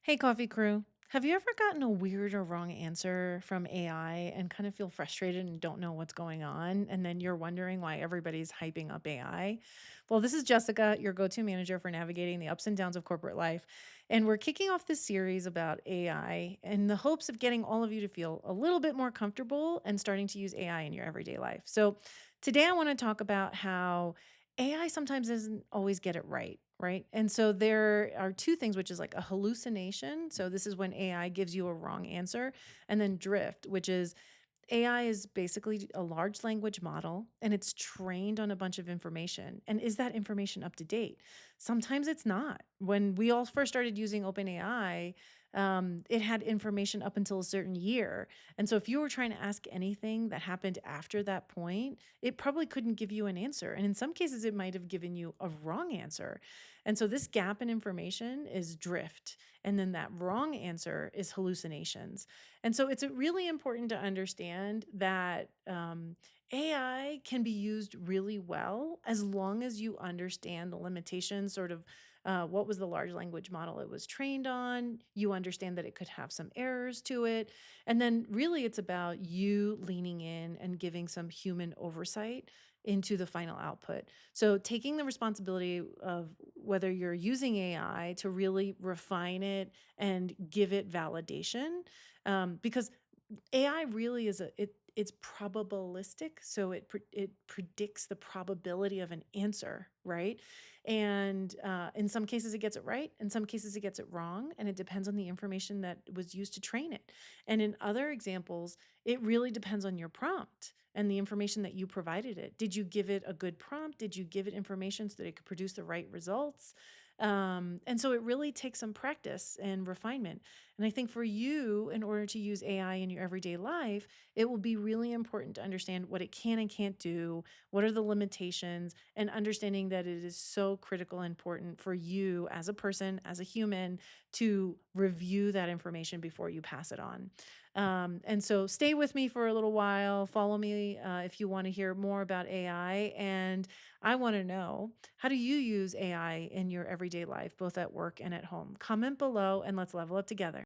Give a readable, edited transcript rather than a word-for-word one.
Hey, coffee crew. Have you ever gotten a weird or wrong answer from AI and kind of feel frustrated and don't know what's going on? And then you're wondering why everybody's hyping up AI? Well, this is Jessica, your go to manager for navigating the ups and downs of corporate life. And we're kicking off this series about AI in the hopes of getting all of you to feel a little bit more comfortable and starting to use AI in your everyday life. So, today I want to talk about how AI sometimes doesn't always get it right. Right. And so there are two things, which is like a hallucination. So this is when AI gives you a wrong answer, and then drift, which is AI is basically a large language model and it's trained on a bunch of information. And is that information up to date? Sometimes it's not. When we all first started using OpenAI, it had information up until a certain year. And so if you were trying to ask anything that happened after that point, it probably couldn't give you an answer. And in some cases, it might have given you a wrong answer. And so this gap in information is drift. And then that wrong answer is hallucinations. And so it's really important to understand that AI can be used really well as long as you understand the limitations, sort of what was the large language model it was trained on. You understand that it could have some errors to it. And then really it's about you leaning in and giving some human oversight into the final output. So taking the responsibility of whether you're using AI to really refine it and give it validation, because AI really is it's probabilistic, so it predicts the probability of an answer, right? And in some cases it gets it right, in some cases it gets it wrong, and it depends on the information that was used to train it. And in other examples, it really depends on your prompt and the information that you provided it. Did you give it a good prompt? Did you give it information so that it could produce the right results? And so it really takes some practice and refinement. And I think for you, in order to use AI in your everyday life, it will be really important to understand what it can and can't do, what are the limitations, and understanding that it is so critical and important for you as a person, as a human, to review that information before you pass it on. And so stay with me for a little while. Follow me if you want to hear more about AI. And I want to know, how do you use AI in your everyday life, both at work and at home? Comment below and let's level up together.